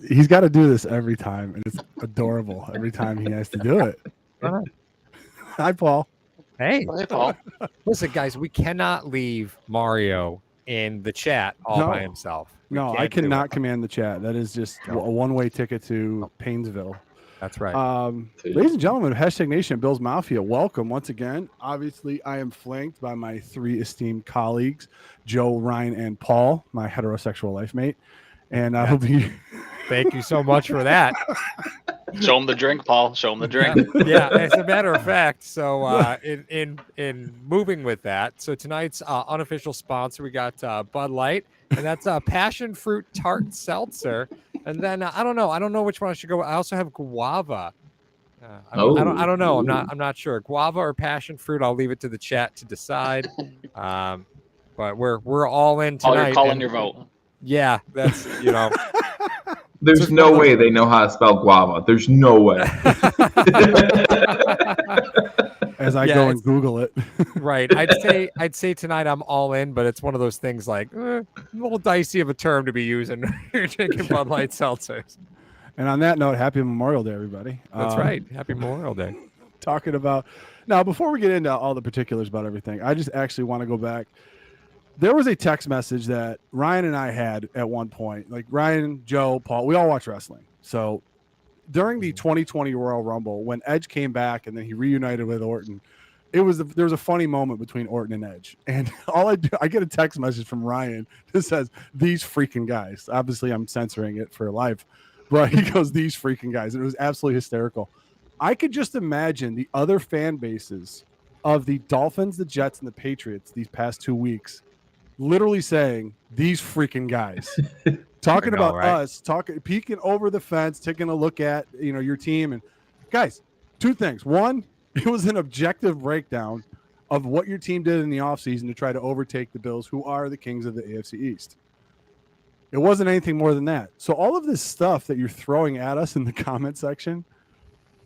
he's got to do this every time, and it's adorable every time he has to do it. Hi, Paul. Hey, Hey, Paul. listen, guys, we cannot leave Mario in the chat all by himself. No, I cannot command the chat. That is just a one-way ticket to Painesville. That's right. Ladies and gentlemen, hashtag Nation Bills Mafia, welcome once again. Obviously, I am flanked by my three esteemed colleagues, Joe, Ryan, and Paul, my heterosexual life mate. And I will be. Thank you so much for that. Show him the drink, Paul. Show him the drink. Yeah, as a matter of fact. So in moving with that, so tonight's unofficial sponsor, we got Bud Light, and that's passion fruit tart seltzer. And then I don't know which one I should go. I also have guava. I don't know. I'm not sure. Guava or passion fruit. I'll leave it to the chat to decide. But we're all in tonight. Oh, you're calling your vote. Yeah, that's There's no way they know how to spell guava. There's no way. As I go and Google it. Right. I'd say tonight I'm all in, but it's one of those things like a little dicey of a term to be using when you're drinking Bud Light seltzers. And on that note, happy Memorial Day, everybody. That's right. Happy Memorial Day. Talking about now, before we get into all the particulars about everything, I just actually want to go back. There was a text message that Ryan and I had at one point. Like Ryan, Joe, Paul, we all watch wrestling. So during the 2020 Royal Rumble, when Edge came back and then he reunited with Orton, there was a funny moment between Orton and Edge. And I get a text message from Ryan that says, "These freaking guys." Obviously, I'm censoring it for life, but he goes, "These freaking guys." And it was absolutely hysterical. I could just imagine the other fan bases of the Dolphins, the Jets, and the Patriots these past 2 weeks literally saying, "These freaking guys." Talking about us, peeking over the fence, taking a look at your team. And guys, two things. One, it was an objective breakdown of what your team did in the offseason to try to overtake the Bills, who are the kings of the AFC East. It wasn't anything more than that. So all of this stuff that you're throwing at us in the comment section,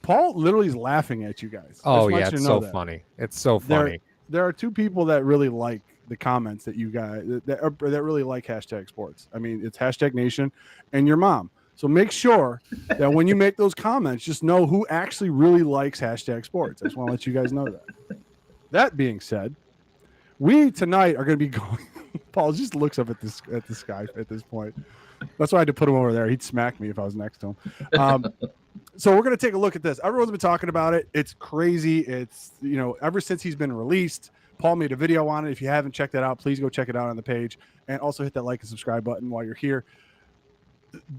Paul literally is laughing at you guys. Oh yeah, it's so funny. It's so funny. There are two people that really like the comments that you guys that really like hashtag sports. I mean, it's hashtag Nation and your mom. So make sure that when you make those comments, just know who actually really likes hashtag sports. I just want to let you guys know that. That being said, we tonight are going to be going. Paul just looks up at the sky at this point. That's why I had to put him over there. He'd smack me if I was next to him. So we're going to take a look at this. Everyone's been talking about it. It's crazy. It's ever since he's been released. Paul made a video on it. If you haven't checked that out, please go check it out on the page. And also hit that like and subscribe button while you're here.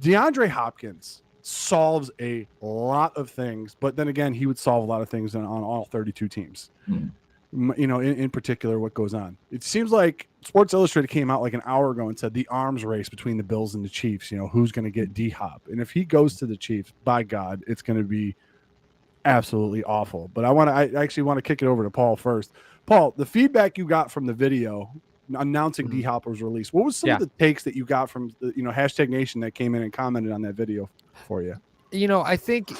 DeAndre Hopkins solves a lot of things, but then again, he would solve a lot of things on all 32 teams. In particular, what goes on. It seems like Sports Illustrated came out like an hour ago and said the arms race between the Bills and the Chiefs, who's going to get DHop. And if he goes to the Chiefs, by God, it's going to be absolutely awful. But I actually want to kick it over to Paul first. Paul, the feedback you got from the video announcing DHop was released, what was some of the takes that you got from the, hashtag Nation that came in and commented on that video for you? I think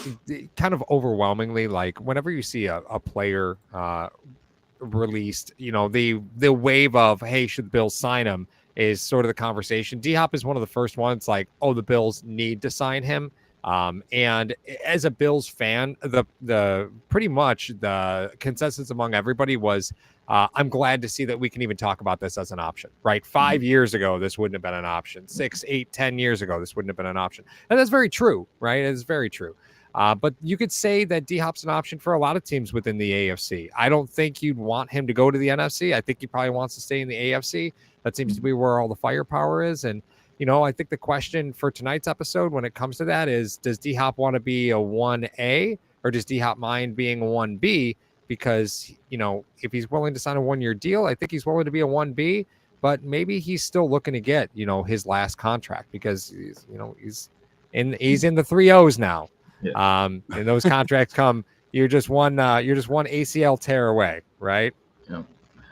kind of overwhelmingly, like whenever you see a player released, the wave of, hey, should the Bills sign him is sort of the conversation. DHop is one of the first ones like, oh, the Bills need to sign him. And as a Bills fan, the pretty much the consensus among everybody was, I'm glad to see that we can even talk about this as an option, right? 5 years ago, this wouldn't have been an option. 6, 8, 10 years ago, this wouldn't have been an option. And that's very true, right? It's very true. But you could say that D-Hop's an option for a lot of teams within the AFC. I don't think you'd want him to go to the NFC. I think he probably wants to stay in the AFC. That seems to be where all the firepower is. And I think the question for tonight's episode when it comes to that is, does D-Hop want to be a 1A or does D-Hop mind being a 1B? Because, if he's willing to sign a 1-year deal, I think he's willing to be a 1B, but maybe he's still looking to get, his last contract because he's in the 3 O's now. Yeah. And those contracts come, you're just one ACL tear away, right? Yeah.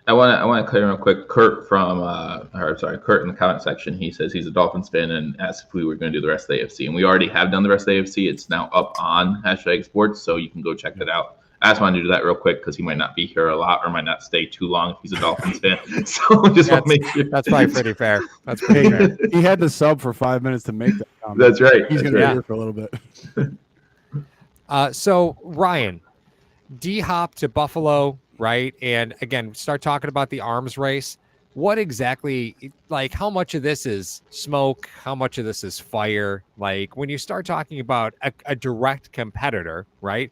I want to clear real quick. Kurt Kurt in the comment section, he says he's a Dolphins fan and asked if we were going to do the rest of the AFC. And we already have done the rest of the AFC. It's now up on hashtag sports, so you can go check that out I just wanted to do that real quick because he might not be here a lot or might not stay too long if he's a Dolphins fan. So just want to make sure. That's probably pretty fair. That's pretty fair. He had to sub for 5 minutes to make that comment. That's right. He's That's going to be right. here for a little bit. So Ryan, DHop to Buffalo, right? And again, start talking about the arms race. What exactly, like, how much of this is smoke? How much of this is fire? Like, when you start talking about a direct competitor, right?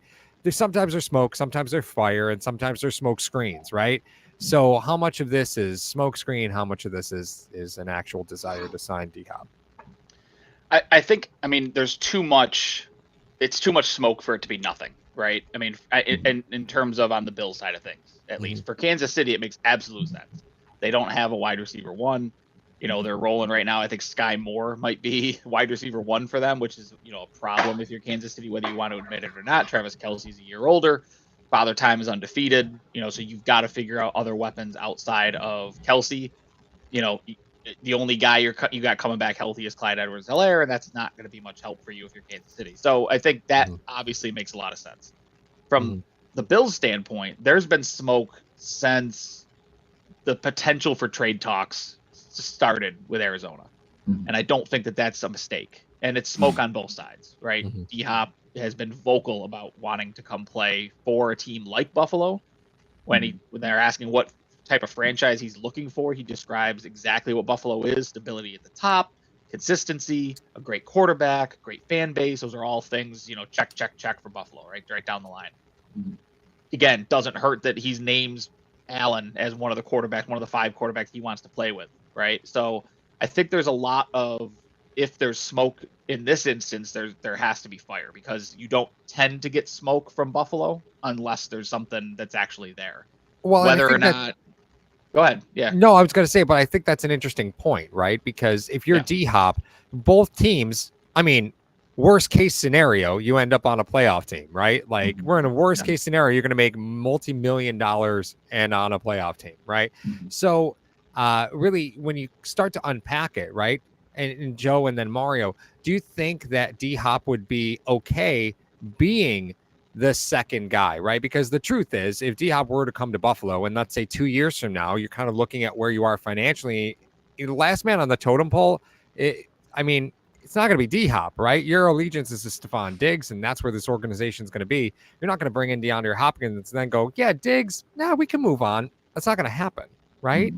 Sometimes there's smoke, sometimes there's fire, and sometimes there's smoke screens, right? So how much of this is smoke screen? How much of this is an actual desire to sign DHop? I think, I mean, there's too much. It's too much smoke for it to be nothing, right? I mean, in terms of on the Bills side of things, at least for Kansas City, it makes absolute sense. They don't have a wide receiver one. You know, they're rolling right now. I think Sky Moore might be wide receiver one for them, which is, you know, a problem if you're Kansas City, whether you want to admit it or not. Travis Kelce's a year older. Father Time is undefeated. You know, so you've got to figure out other weapons outside of Kelce. You know, the only guy you got coming back healthy is Clyde Edwards-Helaire, and that's not going to be much help for you if you're Kansas City. So I think that obviously makes a lot of sense. From the Bills' standpoint, there's been smoke since the potential for trade talks started with Arizona. And I don't think that that's a mistake. And it's smoke on both sides, right? DHop has been vocal about wanting to come play for a team like Buffalo. When they're asking what type of franchise he's looking for, he describes exactly what Buffalo is: stability at the top, consistency, a great quarterback, great fan base. Those are all things, you know, check for Buffalo, right down the line. Again, doesn't hurt that he's names Allen as one of the quarterbacks, one of the 5 quarterbacks he wants to play with, right? So I think there's a lot of, if there's smoke in this instance, there has to be fire, because you don't tend to get smoke from Buffalo unless there's something that's actually there. Well, whether or not. Go ahead. Yeah. No, I was going to say, but I think that's an interesting point, right? Because if you're DHop, both teams, I mean, worst case scenario, you end up on a playoff team, right? Like, we're in a worst case scenario, you're going to make multi-million dollars and on a playoff team, right? So really, when you start to unpack it, right? And Joe and then Mario, do you think that DHop would be okay being the second guy, right? Because the truth is, if DHop were to come to Buffalo, and let's say 2 years from now, you're kind of looking at where you are financially, the last man on the totem pole, I mean, it's not going to be DHop, right? Your allegiance is to Stephon Diggs, and that's where this organization is going to be. You're not going to bring in DeAndre Hopkins and then go, yeah, Diggs, we can move on. That's not going to happen, right?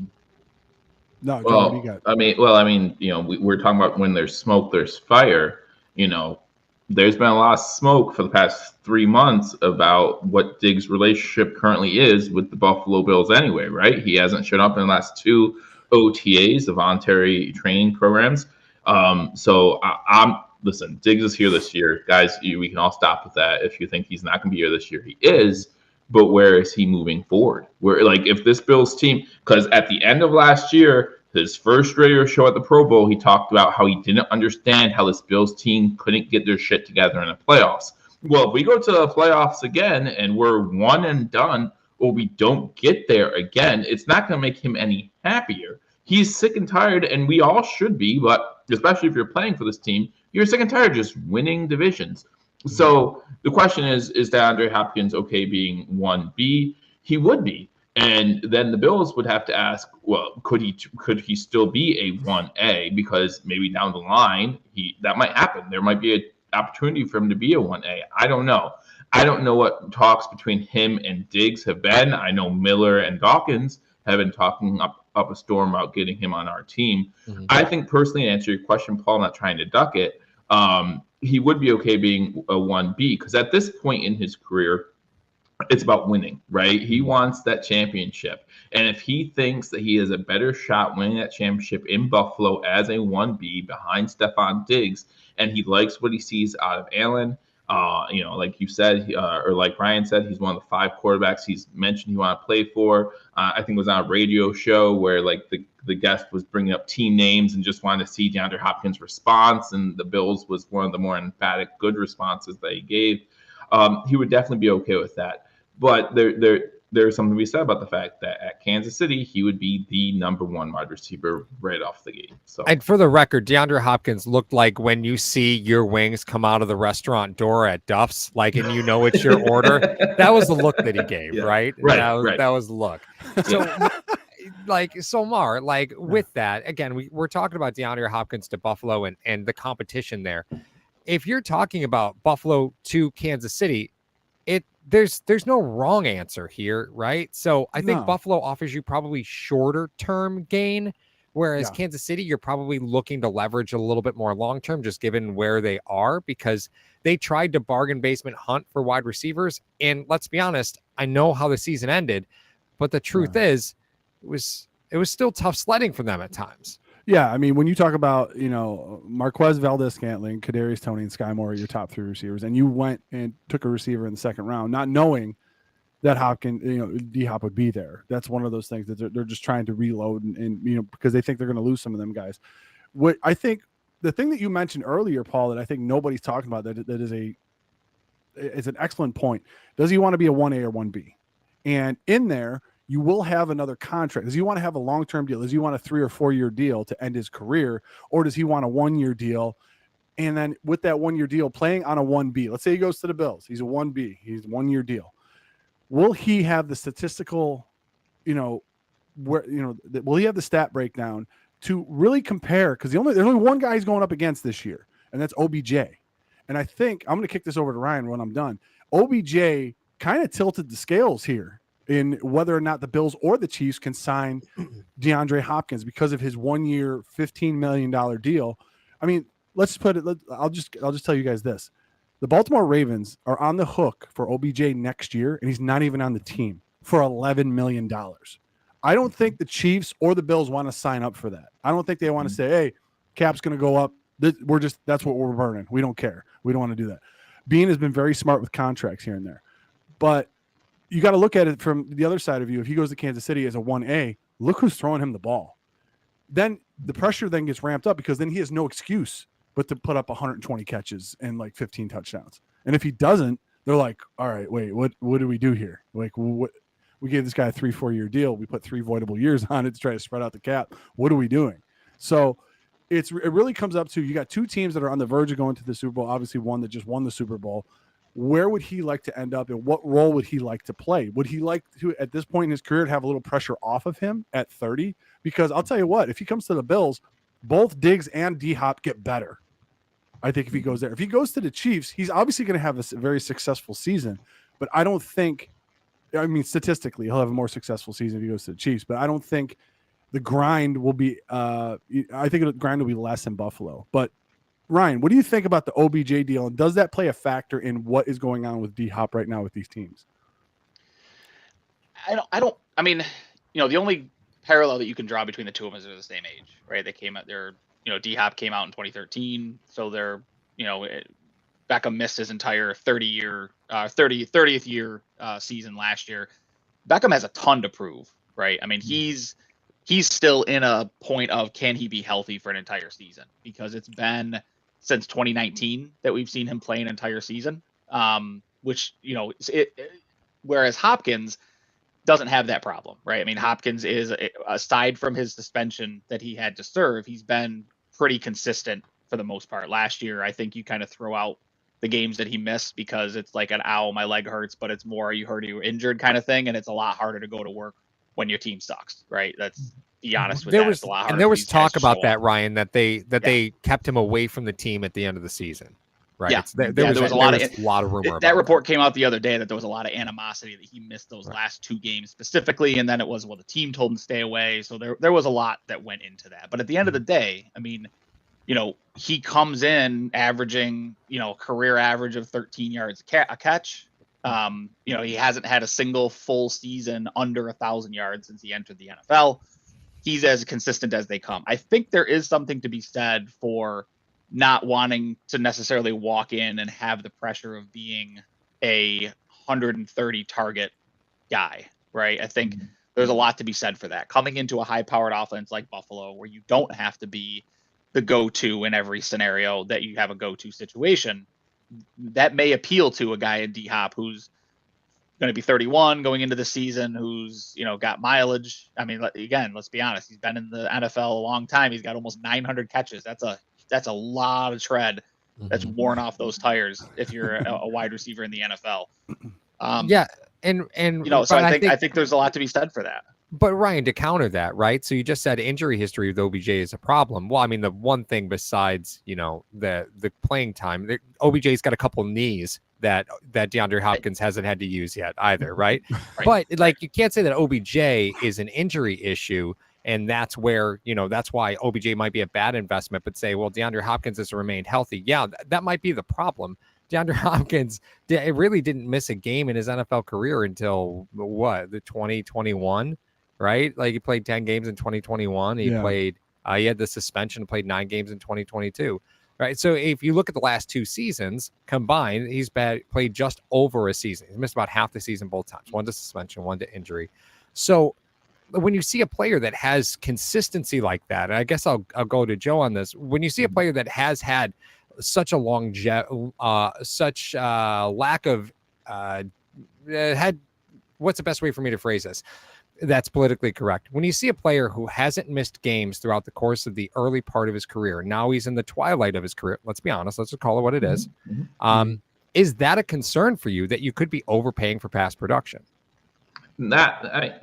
No, well, Joe, what do you got? I mean, you know, we're talking about when there's smoke, there's fire. You know, there's been a lot of smoke for the past 3 months about what Diggs' relationship currently is with the Buffalo Bills anyway, right? He hasn't shown up in the last 2 OTAs, the voluntary training programs. So listen, Diggs is here this year. Guys, we can all stop with that. If you think he's not going to be here this year, he is. But where is he moving forward? Where, like, if this Bills team, because at the end of last year, his first radio show at the Pro Bowl, he talked about how he didn't understand how this Bills team couldn't get their shit together in the playoffs. Well, if we go to the playoffs again and we're one and done, or we don't get there again, it's not going to make him any happier. He's sick and tired, and we all should be, but especially if you're playing for this team, you're sick and tired of just winning divisions. So the question is DeAndre Hopkins okay being 1B? He would be. And then the Bills would have to ask, well, could he still be a 1A? Because maybe down the line, that might happen. There might be an opportunity for him to be a 1A. I don't know. I don't know what talks between him and Diggs have been. I know Miller and Dawkins have been talking up a storm about getting him on our team. I think personally, to answer your question, Paul, I'm not trying to duck it, he would be okay being a 1B, because at this point in his career, it's about winning, right? He wants that championship. And if he thinks that he has a better shot winning that championship in Buffalo as a 1B behind Stephon Diggs, and he likes what he sees out of Allen, you know, like you said, or like Ryan said, he's one of the 5 quarterbacks he's mentioned he want to play for. I think it was on a radio show where like the guest was bringing up team names and just wanted to see DeAndre Hopkins' response, and the Bills was one of the more emphatic, good responses that he gave. He would definitely be okay with that. But there's something to be said about the fact that at Kansas City, he would be the number one wide receiver right off the gate. So, and for the record, DeAndre Hopkins looked like when you see your wings come out of the restaurant door at Duff's, like, and you know it's your order. That was the look that he gave, Yeah. right? Right. That was the look. So, so Mar, with that, again, we're talking about DeAndre Hopkins to Buffalo and the competition there. If you're talking about Buffalo to Kansas City, there's no wrong answer here, right? So I think Buffalo offers you probably shorter term gain, whereas Kansas City, you're probably looking to leverage a little bit more long term, just given where they are, because they tried to bargain basement hunt for wide receivers. And let's be honest, I know how the season ended, but the truth is, it was still tough sledding for them at times. Yeah, I mean, when you talk about, Marquez Valdez-Scantling, Kadarius Toney, and Sky Moore are your top three receivers, and you went and took a receiver in the second round, not knowing that Hopkins, DHop would be there. That's one of those things that they're just trying to reload and because they think they're going to lose some of them guys. What I think the thing that you mentioned earlier, Paul, that I think nobody's talking about that is an excellent point. Does he want to be a 1A or 1B? And in there, you will have another contract. Does he want to have a long-term deal? Does he want a 3 or 4 year deal to end his career? Or does he want a 1 year deal? And then with that 1 year deal playing on a 1B, let's say he goes to the Bills. He's a 1B. He's 1 year deal. Will he have the statistical, will he have the stat breakdown to really compare? Because there's only one guy he's going up against this year, and that's OBJ. And I think I'm going to kick this over to Ryan when I'm done. OBJ kind of tilted the scales here in whether or not the Bills or the Chiefs can sign DeAndre Hopkins because of his 1 year, $15 million deal. I mean, let's put it. I'll just tell you guys this: the Baltimore Ravens are on the hook for OBJ next year, and he's not even on the team for $11 million. I don't think the Chiefs or the Bills want to sign up for that. I don't think they want to say, "Hey, cap's going to go up. That's what we're burning. We don't care. We don't want to do that." Bean has been very smart with contracts here and there, but you got to look at it from the other side of you. If he goes to Kansas City as a 1A, look who's throwing him the ball. Then the pressure then gets ramped up because then he has no excuse but to put up 120 catches and like 15 touchdowns. And if he doesn't, they're like, all right, wait, what do we do here? Like, what? We gave this guy a 3-4 year deal. We put 3 voidable years on it to try to spread out the cap. What are we doing? So it really comes up to, you got two teams that are on the verge of going to the Super Bowl. Obviously one that just won the Super Bowl. Where would he like to end up, and what role would he like to play? Would he like to, at this point in his career, have a little pressure off of him at 30? Because I'll tell you what, if he comes to the Bills, both Diggs and DHop get better. I think if he goes there. If he goes to the Chiefs, he's obviously going to have a very successful season, but I don't think, statistically, he'll have a more successful season if he goes to the Chiefs, but I don't think the grind will be, I think the grind will be less in Buffalo. But Ryan, what do you think about the OBJ deal, and does that play a factor in what is going on with DHop right now with these teams? I mean, the only parallel that you can draw between the two of them is they're the same age, right? They came out there, DHop came out in 2013, so they're, Beckham missed his entire 30th year season last year. Beckham has a ton to prove, right? I mean, he's still in a point of, can he be healthy for an entire season? Because it's been since 2019 that we've seen him play an entire season, which, whereas Hopkins doesn't have that problem, right? I mean, Hopkins is, aside from his suspension that he had to serve, he's been pretty consistent for the most part. Last year, I think you kind of throw out the games that he missed because it's like an ow, my leg hurts, but it's more you hurt, you were injured kind of thing. And it's a lot harder to go to work when your team sucks, right? That's, be honest with that. It's a lot harder. And there was talk about that, Ryan, that they kept him away from the team at the end of the season, right? Yeah, there was a lot of rumor. That report came out the other day that there was a lot of animosity that he missed those last 2 games specifically, and then it was, well, the team told him to stay away. So there was a lot that went into that. But at the end of the day, I mean, he comes in averaging, career average of 13 yards a catch. He hasn't had a single full season under 1,000 yards since he entered the NFL. He's as consistent as they come. I think there is something to be said for not wanting to necessarily walk in and have the pressure of being a 130 target guy, right? I think there's a lot to be said for that. Coming into a high-powered offense like Buffalo, where you don't have to be the go-to in every scenario that you have a go-to situation, that may appeal to a guy in DHop who's going to be 31 going into the season, who's, got mileage. I mean, again, let's be honest. He's been in the NFL a long time. He's got almost 900 catches. That's a lot of tread that's worn off those tires if you're a wide receiver in the NFL. Yeah. And so I think there's a lot to be said for that. But Ryan, to counter that, right? So you just said injury history with OBJ is a problem. Well, I mean, the one thing besides, the playing time, OBJ's got a couple knees that DeAndre Hopkins hasn't had to use yet either, right? Right. But you can't say that OBJ is an injury issue, and that's where, that's why OBJ might be a bad investment, but say, well, DeAndre Hopkins has remained healthy. Yeah, that might be the problem. DeAndre Hopkins really didn't miss a game in his NFL career until the 2021. Right? Like he played 10 games in 2021. He had the suspension, played 9 games in 2022. Right. So if you look at the last 2 seasons combined, he's played just over a season. He missed about half the season both times, one to suspension, one to injury. So when you see a player that has consistency like that, and I guess I'll go to Joe on this. When you see a player that has had such a lack of what's the best way for me to phrase this? That's politically correct. When you see a player who hasn't missed games throughout the course of the early part of his career, now he's in the twilight of his career. Let's be honest. Let's just call it what it is. Is that a concern for you that you could be overpaying for past production? I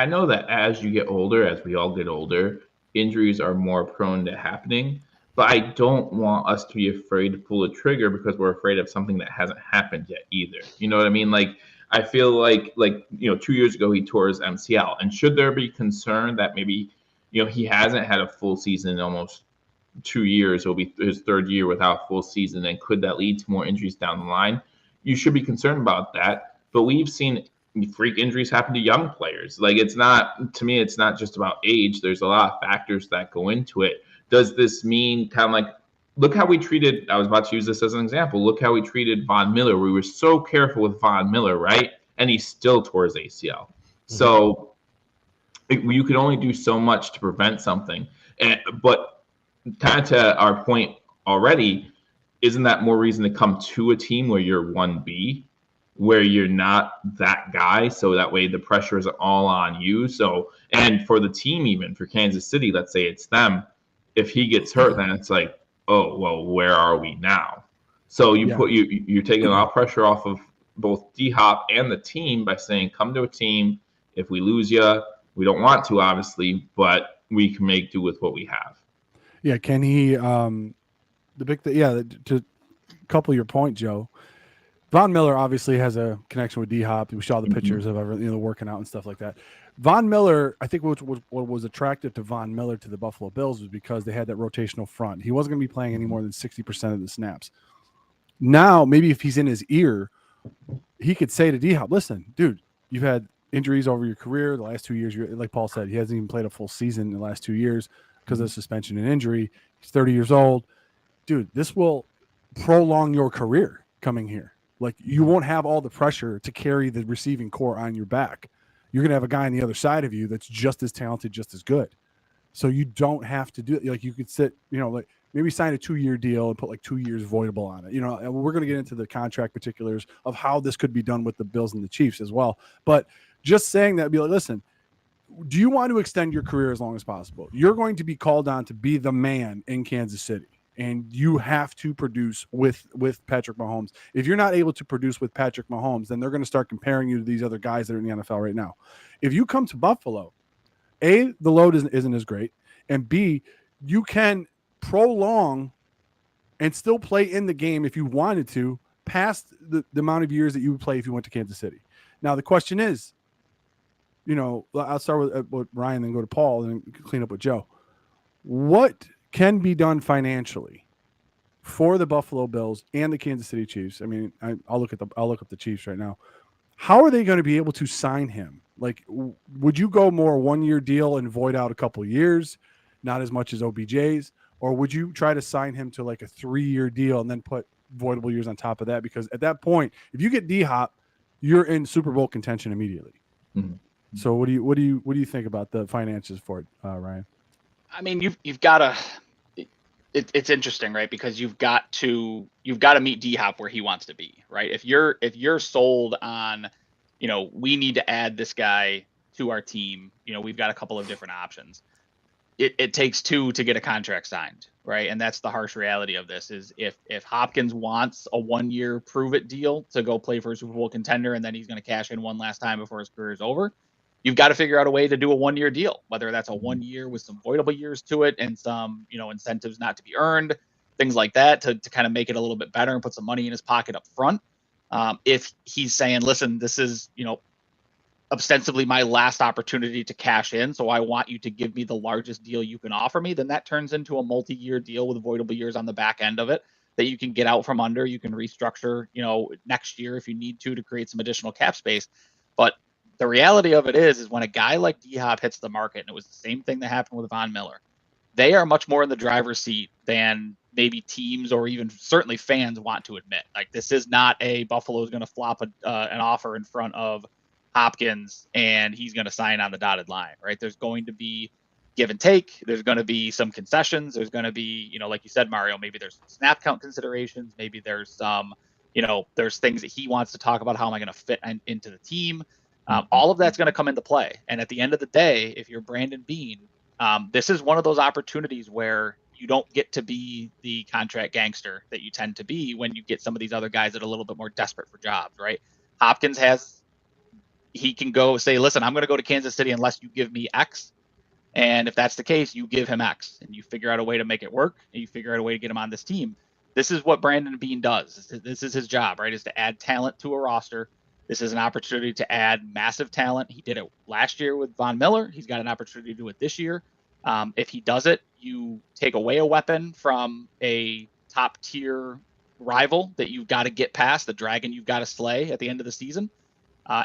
know that as you get older, as we all get older, injuries are more prone to happening. But I don't want us to be afraid to pull the trigger because we're afraid of something that hasn't happened yet either. You know what I mean? Like, I feel like 2 years ago he tore his MCL, and should there be concern that maybe he hasn't had a full season in almost 2 years? It'll be his 3rd year without a full season, and could that lead to more injuries down the line? You should be concerned about that. But we've seen freak injuries happen to young players. Like, it's not just about age. There's a lot of factors that go into it. Does this mean kind of like, look how we treated, I was about to use this as an example. Look how we treated Von Miller. We were so careful with Von Miller, right? And he still tore his ACL. So you can only do so much to prevent something. But kind of to our point already, isn't that more reason to come to a team where you're 1B, where you're not that guy? So that way the pressure is all on you. So, and for the team, even for Kansas City, let's say it's them, if he gets hurt, then it's like, oh, well, where are we now? So you're taking a lot of pressure off of both DHop and the team by saying, come to a team. If we lose you, we don't want to, obviously, but we can make do with what we have. Yeah, can he? To couple your point, Joe. Von Miller obviously has a connection with DHop. We saw the pictures of everything, working out and stuff like that. Von Miller, I think what was attractive to Von Miller to the Buffalo Bills was because they had that rotational front. He wasn't going to be playing any more than 60% of the snaps. Now, maybe if he's in his ear, he could say to DHop, listen, dude, you've had injuries over your career. The last 2 years, like Paul said, he hasn't even played a full season in the last 2 years because of suspension and injury. He's 30 years old. Dude, this will prolong your career coming here. Like, you won't have all the pressure to carry the receiving core on your back. You're going to have a guy on the other side of you that's just as talented, just as good. So you don't have to do it. Like, you could sit, like maybe sign a 2-year deal and put like 2 years voidable on it. And we're going to get into the contract particulars of how this could be done with the Bills and the Chiefs as well. But just saying that, be like, listen, do you want to extend your career as long as possible? You're going to be called on to be the man in Kansas City. And you have to produce with Patrick Mahomes. If you're not able to produce with Patrick Mahomes, then they're going to start comparing you to these other guys that are in the NFL right now. If you come to Buffalo, A, the load isn't as great, and B, you can prolong and still play in the game if you wanted to past the amount of years that you would play if you went to Kansas City. Now, the question is, I'll start with Ryan, then go to Paul, and then clean up with Joe. What can be done financially for the Buffalo Bills and the Kansas City Chiefs? I mean, I'll look up the Chiefs right now. How are they going to be able to sign him? Like, would you go more 1-year deal and void out a couple of years, not as much as OBJ's, or would you try to sign him to like a 3-year deal and then put voidable years on top of that? Because at that point, if you get DHop, you're in Super Bowl contention immediately. Mm-hmm. So what do you think about the finances for it, Ryan? I mean, you've got to. it's interesting, right? Because you've got to meet DHop where he wants to be, right? If you're sold on, we need to add this guy to our team, we've got a couple of different options. It takes two to get a contract signed, right? And that's the harsh reality of this is if Hopkins wants a 1-year prove it deal to go play for a Super Bowl contender and then he's going to cash in one last time before his career is over, you've got to figure out a way to do a 1-year deal, whether that's a 1 year with some voidable years to it and some, incentives not to be earned, things like that to kind of make it a little bit better and put some money in his pocket up front. If he's saying, listen, this is, ostensibly my last opportunity to cash in, so I want you to give me the largest deal you can offer me, then that turns into a multi-year deal with voidable years on the back end of it that you can get out from under. You can restructure, next year if you need to create some additional cap space. But the reality of it is when a guy like DHop hits the market, and it was the same thing that happened with Von Miller, they are much more in the driver's seat than maybe teams or even certainly fans want to admit. Like, this is not a Buffalo is going to flop an offer in front of Hopkins and he's going to sign on the dotted line, right? There's going to be give and take. There's going to be some concessions. There's going to be, like you said, Mario, maybe there's snap count considerations. Maybe there's some, there's things that he wants to talk about. How am I going to fit into the team? All of that's going to come into play. And at the end of the day, if you're Brandon Beane, this is one of those opportunities where you don't get to be the contract gangster that you tend to be when you get some of these other guys that are a little bit more desperate for jobs, right? Hopkins he can go say, listen, I'm going to go to Kansas City unless you give me X. And if that's the case, you give him X and you figure out a way to make it work and you figure out a way to get him on this team. This is what Brandon Beane does. This is his job, right? Is to add talent to a roster. This is an opportunity to add massive talent. He did it last year with Von Miller. He's got an opportunity to do it this year. If he does it, you take away a weapon from a top tier rival that you've got to get past, the dragon you've got to slay at the end of the season.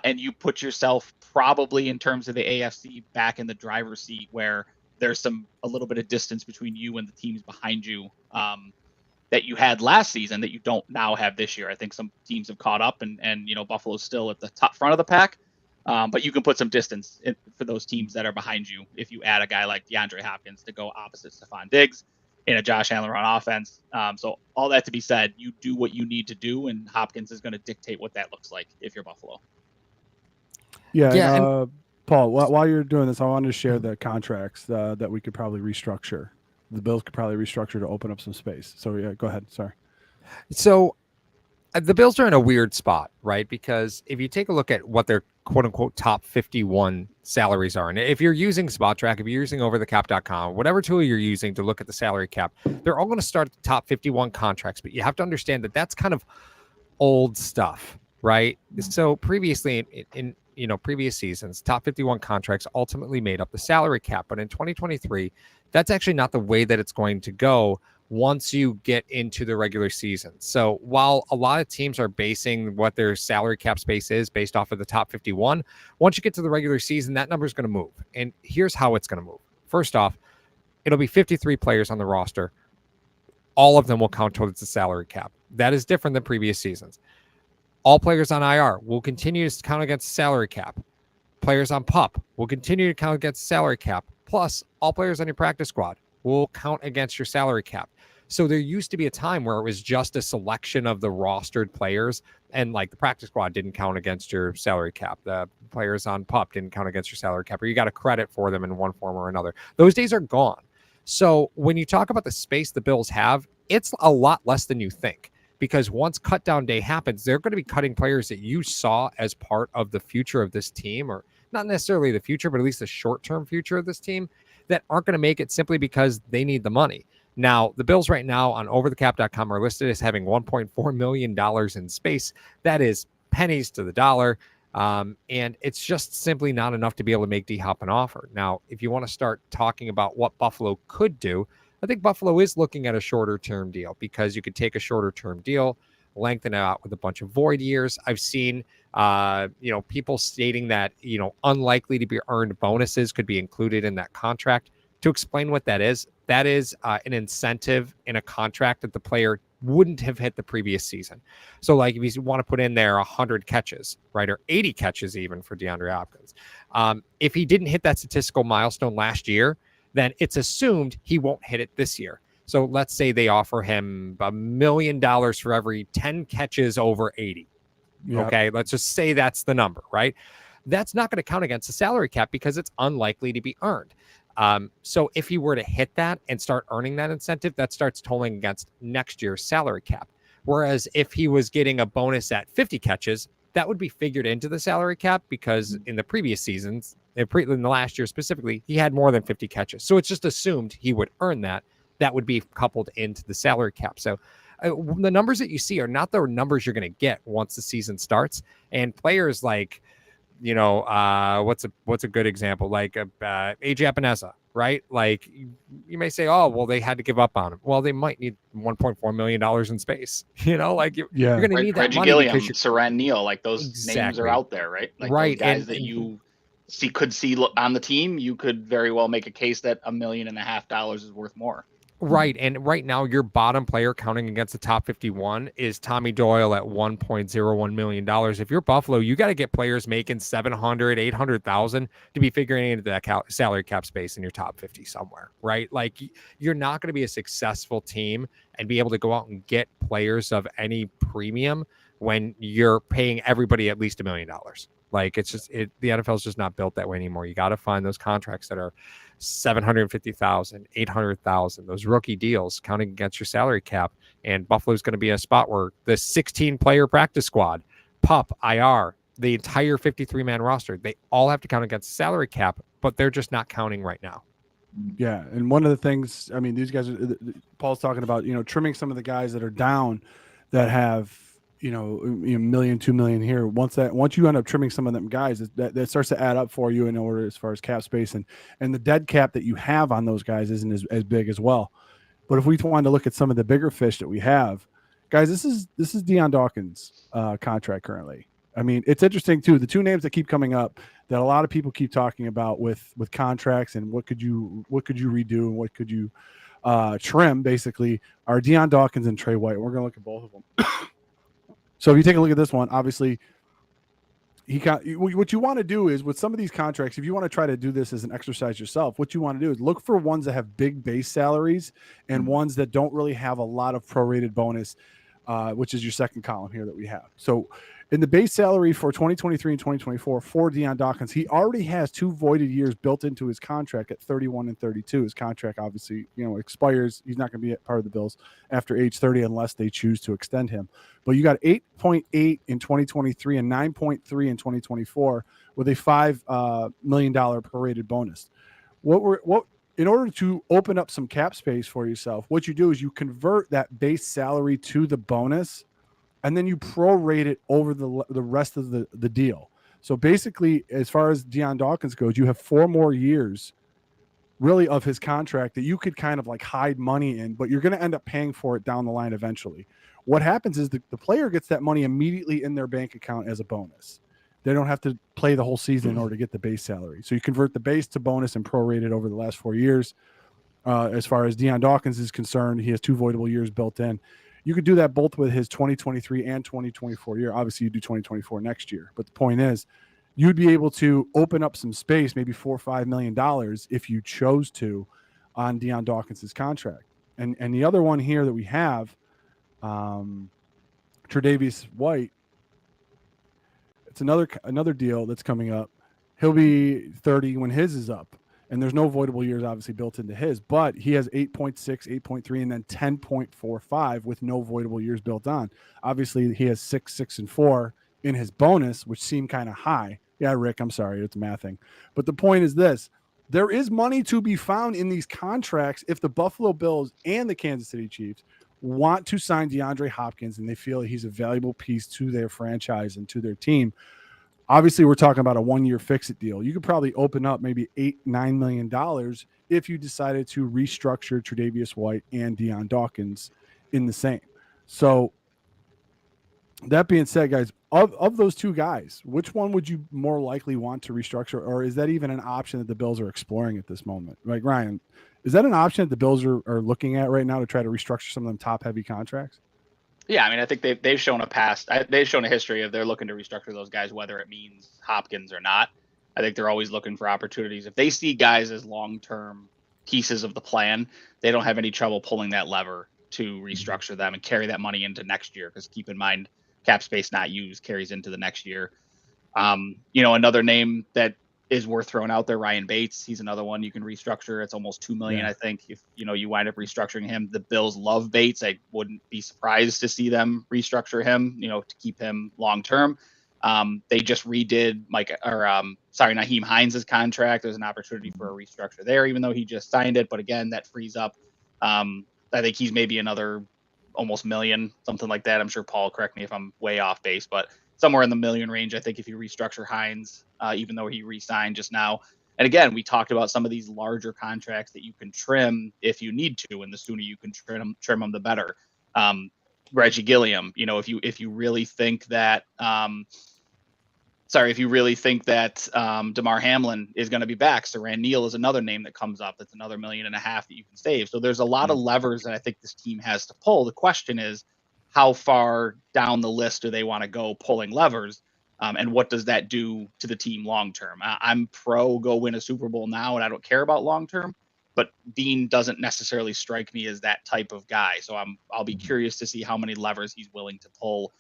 And you put yourself probably in terms of the AFC back in the driver's seat where there's a little bit of distance between you and the teams behind you that you had last season that you don't now have this year. I think some teams have caught up and Buffalo's still at the top front of the pack. But you can put some distance for those teams that are behind you if you add a guy like DeAndre Hopkins to go opposite Stephon Diggs in a Josh Allen run offense. So all that to be said, you do what you need to do, and Hopkins is going to dictate what that looks like if you're Buffalo. Yeah, Paul, while you're doing this, I wanted to share the contracts that we could probably restructure. The Bills could probably restructure to open up some space. So, yeah, go ahead. Sorry. So the Bills are in a weird spot, right? Because if you take a look at what their quote-unquote top 51 salaries are, and if you're using SpotTrack, if you're using overthecap.com, whatever tool you're using to look at the salary cap, they're all going to start at the top 51 contracts. But you have to understand that that's kind of old stuff, right? So previously in previous seasons, top 51 contracts ultimately made up the salary cap. But in 2023, that's actually not the way that it's going to go once you get into the regular season. So while a lot of teams are basing what their salary cap space is based off of the top 51, once you get to the regular season, that number is going to move. And here's how it's going to move. First off, it'll be 53 players on the roster. All of them will count towards the salary cap. That is different than previous seasons. All players on IR will continue to count against the salary cap. Players on PUP will continue to count against the salary cap. Plus, all players on your practice squad will count against your salary cap. So there used to be a time where it was just a selection of the rostered players, and like the practice squad didn't count against your salary cap. The players on PUP didn't count against your salary cap, or you got a credit for them in one form or another. Those days are gone. So when you talk about the space the Bills have, it's a lot less than you think. Because once cut down day happens, they're going to be cutting players that you saw as part of the future of this team, or not necessarily the future, but at least the short-term future of this team, that aren't going to make it simply because they need the money. Now, the Bills right now on overthecap.com are listed as having $1.4 million in space. That is pennies to the dollar. And it's just simply not enough to be able to make DHop an offer. Now, if you want to start talking about what Buffalo could do, I think Buffalo is looking at a shorter term deal, because you could take a shorter term deal, lengthen it out with a bunch of void years. I've seen, people stating that, unlikely to be earned bonuses could be included in that contract. To explain what that is an incentive in a contract that the player wouldn't have hit the previous season. So like if you want to put in there 100 catches, right, or 80 catches even for DeAndre Hopkins, if he didn't hit that statistical milestone last year, then it's assumed he won't hit it this year. So let's say they offer him $1 million for every 10 catches over 80. Yep. Okay, let's just say that's the number, right? That's not going to count against the salary cap because it's unlikely to be earned. So if he were to hit that and start earning that incentive, that starts tolling against next year's salary cap. Whereas if he was getting a bonus at 50 catches, that would be figured into the salary cap because in the previous seasons, in the last year specifically, he had more than 50 catches. So it's just assumed he would earn that. That would be coupled into the salary cap. So the numbers that you see are not the numbers you're going to get once the season starts. And players like, what's a good example? Like AJ Epinesa, right? Like you may say, oh, well, they had to give up on him. Well, they might need $1.4 million in space. You're going to need that Reggie money Gilliam, because Saran Neal, like those names Exactly. are out there, right? Like Right, those guys and- that you could see on the team. You could very well make a case that $1.5 million is worth more. Right. And right now, your bottom player counting against the top 51 is Tommy Doyle at $1.01 million. If you're Buffalo, you got to get players making 700, 800,000 to be figuring into that salary cap space in your top 50 somewhere, right? Like you're not going to be a successful team and be able to go out and get players of any premium when you're paying everybody at least $1 million. Like it's just the NFL is just not built that way anymore. You got to find those contracts that are 750,000, 800,000, those rookie deals counting against your salary cap. And Buffalo's going to be a spot where the 16 player practice squad, PUP, IR, the entire 53-man roster, they all have to count against the salary cap, but they're just not counting right now. Yeah, and one of the things, I mean, these guys, Paul's talking about, trimming some of the guys that are down that have, $1 million, $2 million here. Once you end up trimming some of them guys, that starts to add up for you in order as far as cap space, and the dead cap that you have on those guys isn't as big as well. But if we wanted to look at some of the bigger fish that we have, guys, this is Deion Dawkins' contract currently. I mean, it's interesting too. The two names that keep coming up that a lot of people keep talking about with contracts and what could you redo and what could you trim basically are Deion Dawkins and Trey White. We're going to look at both of them. So if you take a look at this one, obviously what you want to do is with some of these contracts, if you want to try to do this as an exercise yourself, what you want to do is look for ones that have big base salaries and ones that don't really have a lot of prorated bonus, which is your second column here that we have. So in the base salary for 2023 and 2024 for Deion Dawkins, he already has 2 voided years built into his contract at 31 and 32. His contract obviously, expires. He's not going to be part of the Bills after age 30 unless they choose to extend him. But you got 8.8 in 2023 and 9.3 in 2024 with a $5 million prorated bonus. In order to open up some cap space for yourself, what you do is you convert that base salary to the bonus, and then you prorate it over the rest of the deal. So basically, as far as Deion Dawkins goes, you have 4 more years really of his contract that you could kind of like hide money in, but you're going to end up paying for it down the line eventually. What happens is the player gets that money immediately in their bank account as a bonus. They don't have to play the whole season in order to get the base salary. So you convert the base to bonus and prorate it over the last 4 years. As far as Deion Dawkins is concerned, he has 2 voidable years built in. You could do that both with his 2023 and 2024 year. Obviously, you do 2024 next year. But the point is, you'd be able to open up some space, maybe $4 or $5 million if you chose to, on Deion Dawkins' contract. And the other one here that we have, Tre'Davious White, it's another deal that's coming up. He'll be 30 when his is up. And there's no voidable years obviously built into his, but he has 8.6, 8.3, and then 10.45 with no voidable years built on. Obviously, he has 6, 6, and 4 in his bonus, which seem kind of high. Yeah, Rick, I'm sorry, it's a mathing. But the point is this. There is money to be found in these contracts if the Buffalo Bills and the Kansas City Chiefs want to sign DeAndre Hopkins and they feel he's a valuable piece to their franchise and to their team. Obviously, we're talking about a 1-year fix-it deal. You could probably open up maybe $8-9 million if you decided to restructure Tre'Davious White and Deion Dawkins in the same. So that being said, guys, of those 2 guys, which one would you more likely want to restructure, or is that even an option that the Bills are exploring at this moment? Like, Ryan, is that an option that the Bills are looking at right now to try to restructure some of them top-heavy contracts? Yeah, I mean, I think they've shown they've shown a history of they're looking to restructure those guys, whether it means Hopkins or not. I think they're always looking for opportunities. If they see guys as long-term pieces of the plan, they don't have any trouble pulling that lever to restructure them and carry that money into next year. Because keep in mind, cap space not used carries into the next year. Another name that is worth throwing out there, Ryan Bates. He's another one you can restructure. It's almost $2 million, I think. If you wind up restructuring him, the Bills love Bates. I wouldn't be surprised to see them restructure him, to keep him long term. They just redid Nyheim Hines' contract. There's an opportunity for a restructure there, even though he just signed it. But again, that frees up. I think he's maybe another almost $1 million, something like that. I'm sure Paul, correct me if I'm way off base, but somewhere in the $1 million range, I think, if you restructure Hines, even though he re-signed just now. And again, we talked about some of these larger contracts that you can trim if you need to, and the sooner you can trim them, the better. Reggie Gilliam, if you really think that, DeMar Hamlin is going to be back, Saran Neal is another name that comes up. That's another $1.5 million that you can save. So there's a lot of levers that I think this team has to pull. The question is, how far down the list do they want to go pulling levers? And what does that do to the team long term? I'm pro go win a Super Bowl now, and I don't care about long term. But Beane doesn't necessarily strike me as that type of guy. So I'll be curious to see how many levers he's willing to pull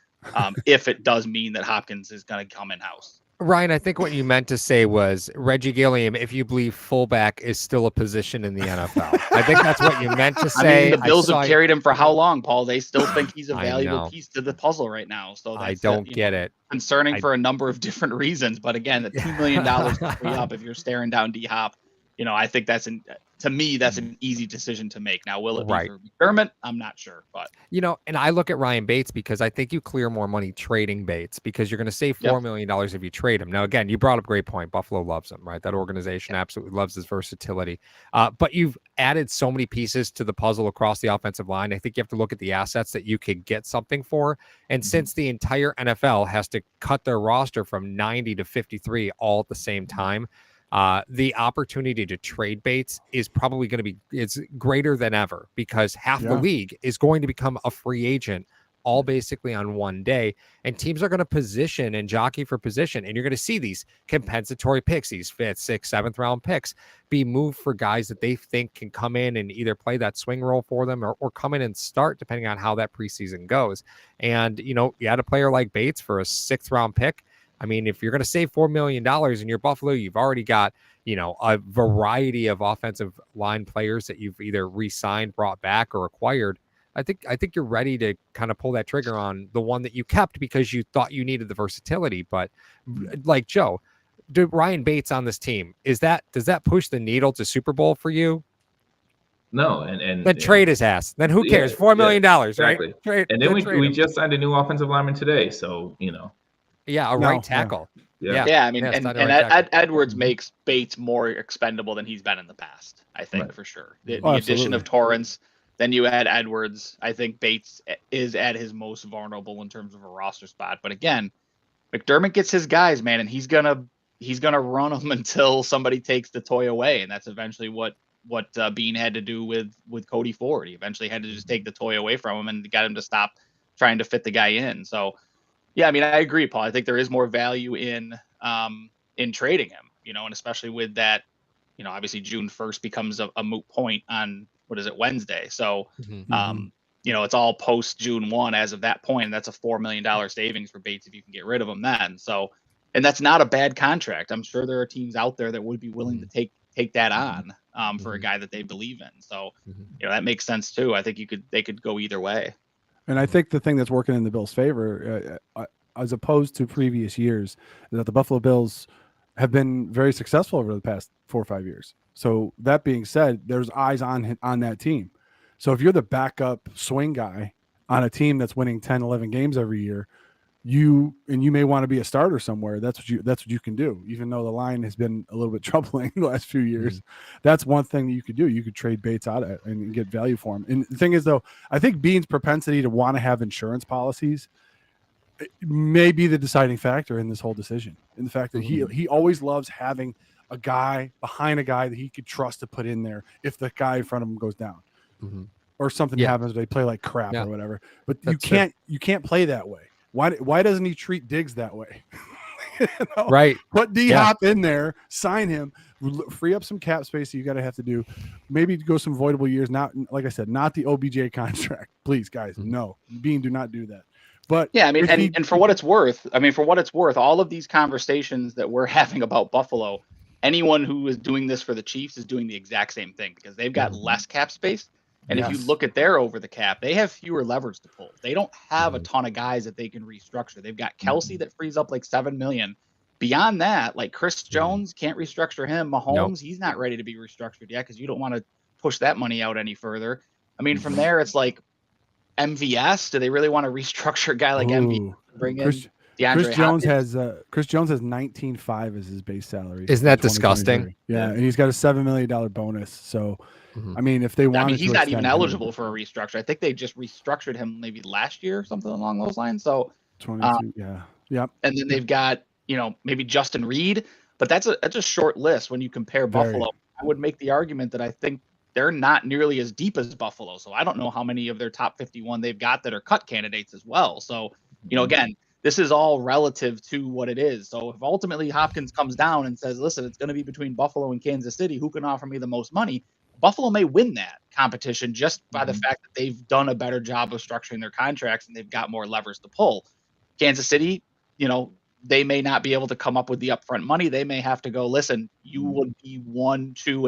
if it does mean that Hopkins is going to come in house. Ryan, I think what you meant to say was Reggie Gilliam, if you believe fullback is still a position in the NFL. I think that's what you meant to say. I mean, the Bills have carried him for how long, Paul? They still think he's a valuable piece to the puzzle right now. So I don't get it. Concerning for a number of different reasons. But again, the $2 million to free up if you're staring down DHop, I think that's an easy decision to make. Now, will it be for McDermott? I'm not sure, but and I look at Ryan Bates because I think you clear more money trading Bates because you're going to save $4 million if you trade him. Now, again, you brought up a great point. Buffalo loves him, right? That organization absolutely loves his versatility. But you've added so many pieces to the puzzle across the offensive line. I think you have to look at the assets that you could get something for. And since the entire NFL has to cut their roster from 90 to 53 all at the same time, the opportunity to trade Bates is probably going to be it's greater than ever because half the league is going to become a free agent all basically on one day. And teams are going to position and jockey for position. And you're going to see these compensatory picks, these 5th, 6th, 7th round picks be moved for guys that they think can come in and either play that swing role for them or come in and start depending on how that preseason goes. And, you had a player like Bates for a 6th round pick. I mean, if you're going to save $4 million in your Buffalo, you've already got, a variety of offensive line players that you've either re-signed, brought back, or acquired. I think you're ready to kind of pull that trigger on the one that you kept because you thought you needed the versatility. But like Joe, Ryan Bates on this team, does that push the needle to Super Bowl for you? No, and then trade his ass. Then who cares? $4 million, exactly. Right? Trade, and then we just signed a new offensive lineman today, so Yeah, right tackle. Yeah. I mean, and Edwards makes Bates more expendable than he's been in the past. I think for sure. The addition of Torrance, then you add Edwards. I think Bates is at his most vulnerable in terms of a roster spot. But again, McDermott gets his guys, man, and he's gonna run them until somebody takes the toy away, and that's eventually what Beane had to do with Cody Ford. He eventually had to just take the toy away from him and got him to stop trying to fit the guy in. So. Yeah, I mean, I agree, Paul. I think there is more value in trading him, and especially with that, obviously June 1st becomes a moot point on Wednesday. So, it's all post June 1 as of that point. And that's a $4 million savings for Bates if you can get rid of him then. So, and that's not a bad contract. I'm sure there are teams out there that would be willing to take that on for a guy that they believe in. So, that makes sense too. I think they could go either way. And I think the thing that's working in the Bills' favor, as opposed to previous years, is that the Buffalo Bills have been very successful over the past 4 or 5 years. So that being said, there's eyes on that team. So if you're the backup swing guy on a team that's winning 10, 11 games every year, you may want to be a starter somewhere. That's what you can do. Even though the line has been a little bit troubling the last few years, that's one thing that you could do. You could trade Bates out of it and get value for him. And the thing is, though, I think Beane's propensity to want to have insurance policies may be the deciding factor in this whole decision. In the fact that he always loves having a guy behind a guy that he could trust to put in there if the guy in front of him goes down. Or something happens, they play like crap or whatever. But you can't play that way. Why doesn't he treat Diggs that way? Right. Put DHop in there, sign him, free up some cap space. You got to have to do maybe go some voidable years. Not like I said, not the OBJ contract. Please, guys, no. Bean, do not do that. But yeah, I mean, and for what it's worth, all of these conversations that we're having about Buffalo, anyone who is doing this for the Chiefs is doing the exact same thing because they've got less cap space. And if you look at their over the cap, they have fewer levers to pull. They don't have a ton of guys that they can restructure. They've got Kelsey that frees up like $7 million. Beyond that, like Chris Jones can't restructure him. Mahomes, he's not ready to be restructured yet because you don't want to push that money out any further. I mean, from there, it's like MVS. Do they really want to restructure a guy like MVS? Bring in DeAndre Hopkins? Chris Jones has 19.5 as his base salary. Isn't that disgusting? Yeah, and he's got a $7 million bonus. So, I mean, if they want, he's not even eligible for a restructure. I think they just restructured him maybe last year or something along those lines. So, 22, yep. And then they've got maybe Justin Reed, but that's a short list when you compare Buffalo. I would make the argument that I think they're not nearly as deep as Buffalo. So I don't know how many of their top 51 they've got that are cut candidates as well. So, again, this is all relative to what it is. So if ultimately Hopkins comes down and says, listen, it's going to be between Buffalo and Kansas City, who can offer me the most money? Buffalo may win that competition just by the fact that they've done a better job of structuring their contracts and they've got more levers to pull. Kansas City, they may not be able to come up with the upfront money. They may have to go, listen, you would be 1, 2,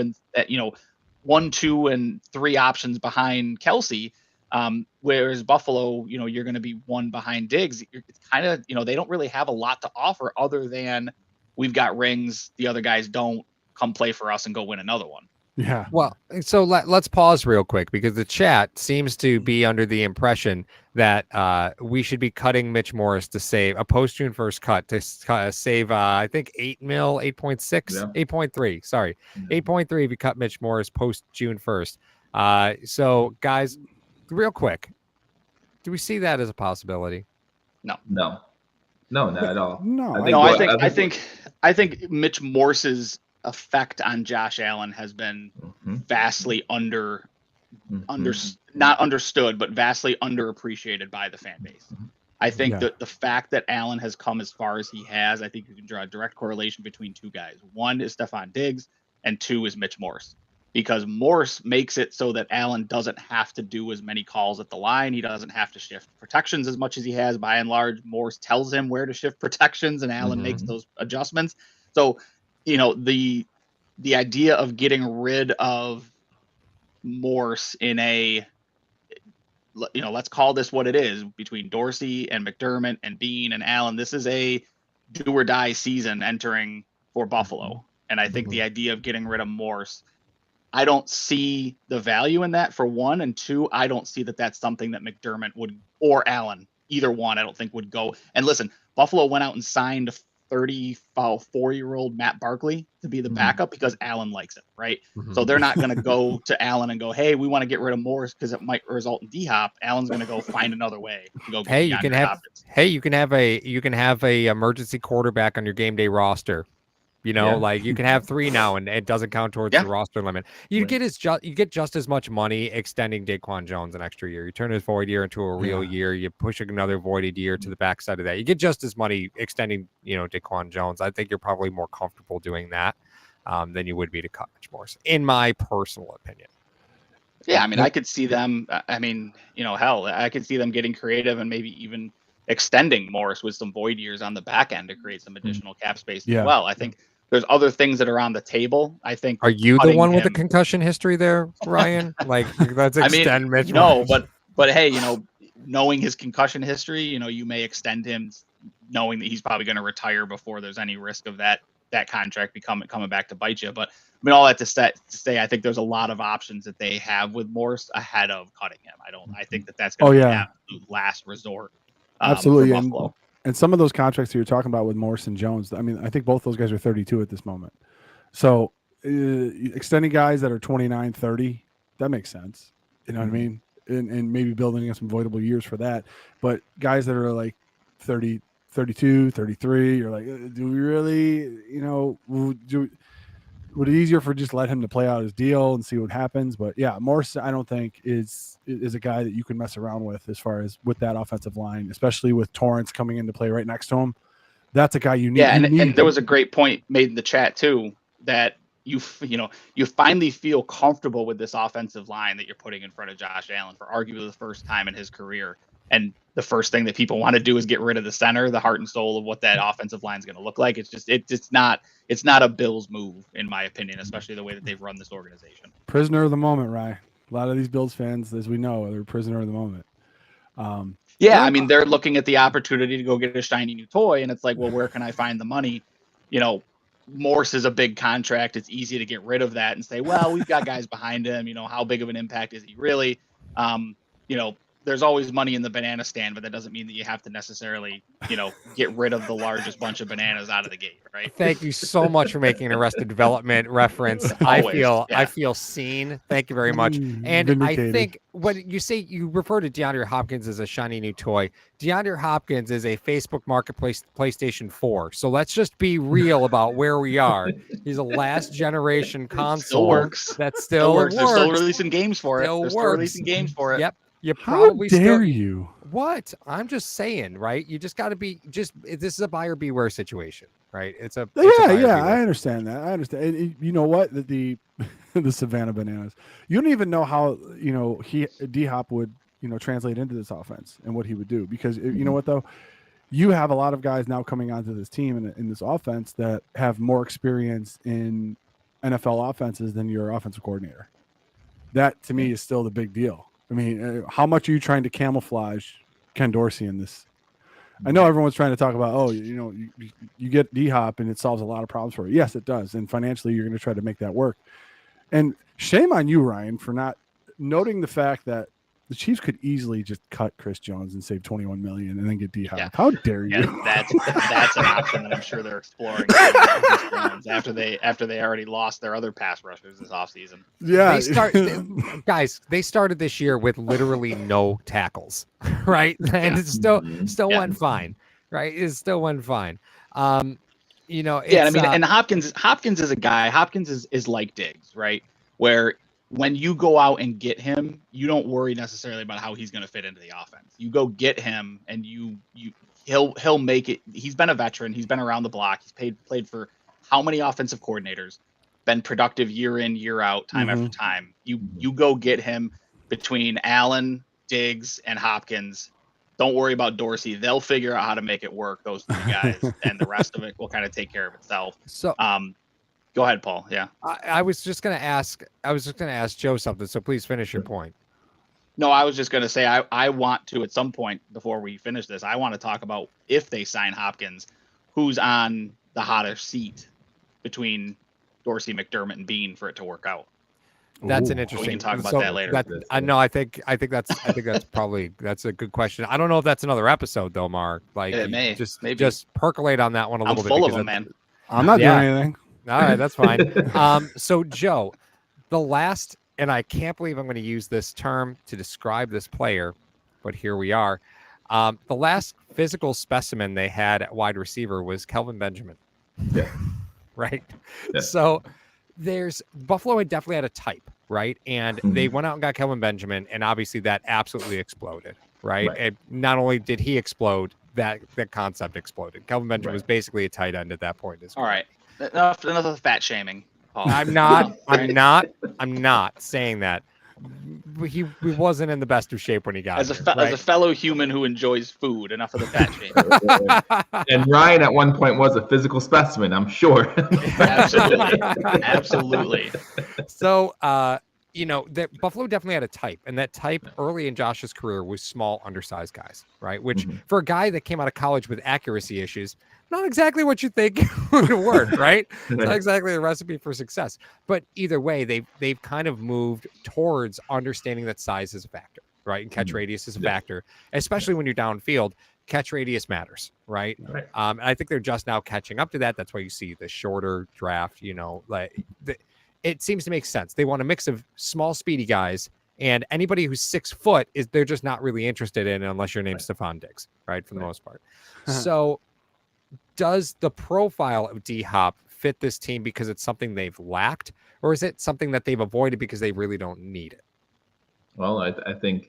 and 3 options behind Kelsey. Whereas Buffalo, you're going to be 1 behind Diggs. It's kind of, they don't really have a lot to offer other than we've got rings. The other guys don't. Come play for us and go win another one. Yeah. Well, so let's pause real quick because the chat seems to be under the impression that we should be cutting Mitch Morris to save a post June 1st cut to save, I think 8.6, 8.3. Sorry, 8.3 if you cut Mitch Morris post June 1st. So, guys, real quick, do we see that as a possibility? No, not at all. I think Mitch Morris's effect on Josh Allen has been vastly not understood, but vastly underappreciated by the fan base. I think that the fact that Allen has come as far as he has, I think you can draw a direct correlation between 2 guys. 1 is Stephon Diggs, and 2 is Mitch Morris. Because Morris makes it so that Allen doesn't have to do as many calls at the line. He doesn't have to shift protections as much as he has. By and large, Morris tells him where to shift protections, and Allen makes those adjustments. So, the idea of getting rid of Morse in a, let's call this what it is, between Dorsey and McDermott and Bean and Allen, this is a do or die season entering for Buffalo. And I think the idea of getting rid of Morse, I don't see the value in that, for 1, and 2, I don't see that that's something that McDermott would, or Allen, either one, I don't think would go. And listen, Buffalo went out and signed 34-year-old Matt Barkley to be the backup because Allen likes it, right? So they're not going to go to Allen and go, hey, we want to get rid of Morris because it might result in DHop. Allen's going to go find another way to go. Hey, you can have a emergency quarterback on your game day roster. Like you can have 3 now, and it doesn't count towards the roster limit. You get just as much money extending Daquan Jones an extra year. You turn his void year into a real year. You push another voided year to the backside of that. You get just as money extending, Daquan Jones. I think you're probably more comfortable doing that than you would be to cut Mitch Morris, in my personal opinion. Yeah, I mean, I could see them. I could see them getting creative and maybe even extending Morris with some void years on the back end to create some additional cap space as well. I think there's other things that are on the table. I think. Are you the one with the concussion history there, Ryan? Like, let's extend Mitch. No, but hey, knowing his concussion history, you may extend him, knowing that he's probably going to retire before there's any risk of that contract coming back to bite you. But I mean, all that to say, I think there's a lot of options that they have with Morris ahead of cutting him. I think that's going to be an absolute last resort. Absolutely. And some of those contracts that you're talking about with Morris and Jones, I mean, I think both those guys are 32 at this moment. So extending guys that are 29, 30, that makes sense. You know what I mean? And maybe building in some voidable years for that. But guys that are like 30, 32, 33, you're like, do we really, would it easier for just let him to play out his deal and see what happens? But yeah, Morris, I don't think is a guy that you can mess around with as far as with that offensive line, especially with Torrance coming into play right next to him. That's a guy you need. Yeah, and there was a great point made in the chat too, that you finally feel comfortable with this offensive line that you're putting in front of Josh Allen for arguably the first time in his career. And the first thing that people want to do is get rid of the center, the heart and soul of what that offensive line is going to look like. It's not a Bills move, in my opinion, especially the way that they've run this organization. Prisoner of the moment, Ryan. A lot of these Bills fans, as we know, they're prisoner of the moment. Yeah, I mean, they're looking at the opportunity to go get a shiny new toy, and it's like, well, where can I find the money? Morse is a big contract. It's easy to get rid of that and say, well, we've got guys behind him. How big of an impact is he really? There's always money in the banana stand, but that doesn't mean that you have to necessarily, get rid of the largest bunch of bananas out of the gate, right? Thank you so much for making an Arrested Development reference. I feel seen. Thank you very much. And Vindicated. I think when you say you refer to DeAndre Hopkins as a shiny new toy, DeAndre Hopkins is a Facebook Marketplace PlayStation 4. So let's just be real about where we are. He's a last generation console. Still works. That still works. They're still releasing games for it. Yep. You How probably dare you? What? I'm just saying, right? You just got to be this is a buyer beware situation, right? It's a buyer beware. I understand that. I understand. And you know what? The Savannah Bananas. You don't even know how DHop would translate into this offense and what he would do, because you know what though, you have a lot of guys now coming onto this team in this offense that have more experience in NFL offenses than your offensive coordinator. That to me is still the big deal. I mean, how much are you trying to camouflage Ken Dorsey in this? I know everyone's trying to talk about, you get DHop and it solves a lot of problems for you. Yes, it does. And financially, you're going to try to make that work. And shame on you, Ryan, for not noting the fact that the Chiefs could easily just cut Chris Jones and save $21 million and then get DHop. Yeah. How dare you? Yeah, that's an option that I'm sure they're exploring after they already lost their other pass rushers this offseason. Yeah, they started this year with literally no tackles, right? And it still went fine, right? It still went fine. And Hopkins is a guy. Hopkins is like Diggs, right? Where when you go out and get him, you don't worry necessarily about how he's going to fit into the offense. You go get him, and he'll make it. He's been a veteran. He's been around the block. He's played for how many offensive coordinators? Been productive year in, year out, time after time. You go get him between Allen, Diggs, and Hopkins. Don't worry about Dorsey. They'll figure out how to make it work. Those three guys, and the rest of it will kind of take care of itself. So, go ahead, Paul. Yeah. I was just going to ask Joe something. So please finish your point. No, I was just going to say, I want to, at some point before we finish this, I want to talk about if they sign Hopkins, who's on the hotter seat between Dorsey, McDermott, and Bean for it to work out. That's an interesting. We can talk about that later. I think that's probably a good question. I don't know if that's another episode though, Mark. Like, maybe. Just percolate on that one a little bit. I'm full of them, man. I'm not doing anything. All right, that's fine. So Joe, the last, and I can't believe I'm going to use this term to describe this player, but here we are. The last physical specimen they had at wide receiver was Kelvin Benjamin. Yeah. Right. Yeah. So Buffalo had definitely had a type, right? And they went out and got Kelvin Benjamin, and obviously that absolutely exploded, right? And not only did he explode, that concept exploded. Kelvin Benjamin was basically a tight end at that point. All right. Enough of the fat shaming, Paul. I'm not saying that. He wasn't in the best of shape when he got as a fellow human who enjoys food. Enough of the fat shaming. And Ryan at one point was a physical specimen, I'm sure. Absolutely. So that Buffalo definitely had a type, and that type early in Josh's career was small, undersized guys, right? Which for a guy that came out of college with accuracy issues, not exactly what you think would work, right? It's not exactly the recipe for success. But either way, they've kind of moved towards understanding that size is a factor, right? And catch radius is a factor, especially when you're downfield. Catch radius matters, right? And I think they're just now catching up to that. That's why you see the shorter draft. It seems to make sense. They want a mix of small, speedy guys, and anybody who's 6 foot they're just not really interested in unless your name's Stephon Diggs, right? For the most part. So does the profile of DHop fit this team because it's something they've lacked, or is it something that they've avoided because they really don't need it? Well, I think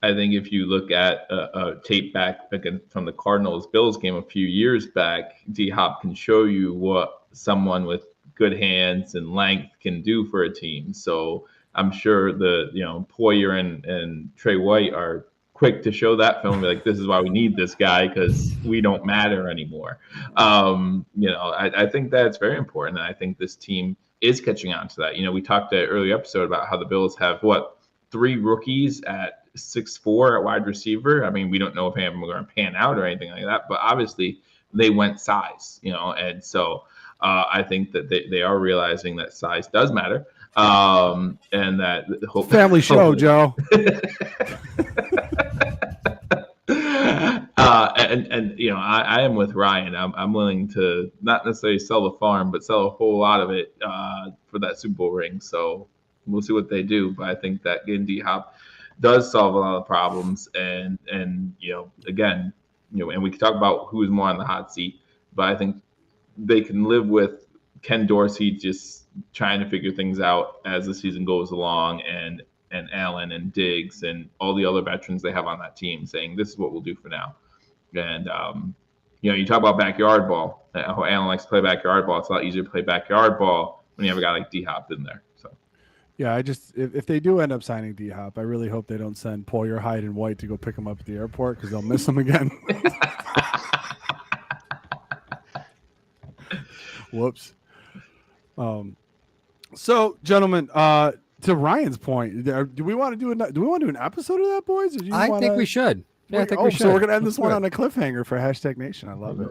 if you look at a tape back from the Cardinals-Bills game a few years back, DHop can show you what someone with good hands and length can do for a team. So I'm sure Poyer and Trey White are quick to show that film, be like, this is why we need this guy, because we don't matter anymore. I think that's very important, and I think this team is catching on to that. We talked at an earlier episode about how the Bills have 3 rookies at 6'4" at wide receiver. I mean, we don't know if any of them are going to pan out or anything like that, but obviously they went size, and so I think that they are realizing that size does matter, and that family show, Joe. I am with Ryan. I'm willing to not necessarily sell the farm, but sell a whole lot of it for that Super Bowl ring. So we'll see what they do. But I think that getting DHop does solve a lot of problems. And again, and we can talk about who is more on the hot seat, but I think they can live with Ken Dorsey just trying to figure things out as the season goes along, and Allen and Diggs and all the other veterans they have on that team saying, this is what we'll do for now. And, you talk about backyard ball, how Allen likes to play backyard ball. It's a lot easier to play backyard ball when you have a guy like DHop in there. So, yeah, if they do end up signing DHop, I really hope they don't send Poyer, Hyde, and White to go pick him up at the airport, because they'll miss him again. Whoops. So, gentlemen, to Ryan's point, do we want to do an episode of that, boys? I think we should. Yeah, I think we should. So we're gonna end this one on a cliffhanger for Hashtag Nation. I love it.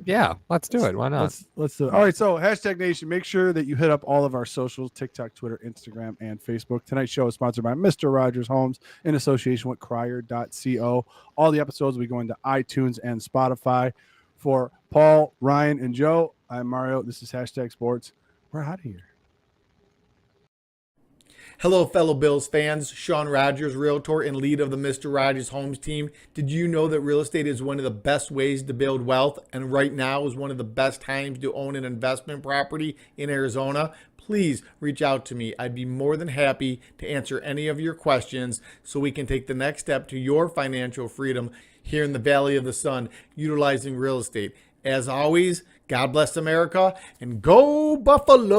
Yeah, let's do it. Why not? Let's do it. All right, so Hashtag Nation, make sure that you hit up all of our socials: TikTok, Twitter, Instagram, and Facebook. Tonight's show is sponsored by Mr. Rogers Homes in association with Crier.co. All the episodes will be going to iTunes and Spotify. For Paul, Ryan, and Joe, I'm Mario. This is Hashtag Sports. We're out of here. Hello, fellow Bills fans. Sean Rogers, realtor and lead of the Mr. Rogers Homes team. Did you know that real estate is one of the best ways to build wealth, and right now is one of the best times to own an investment property in Arizona? Please reach out to me. I'd be more than happy to answer any of your questions so we can take the next step to your financial freedom here in the Valley of the Sun, utilizing real estate. As always, God bless America, and go Buffalo!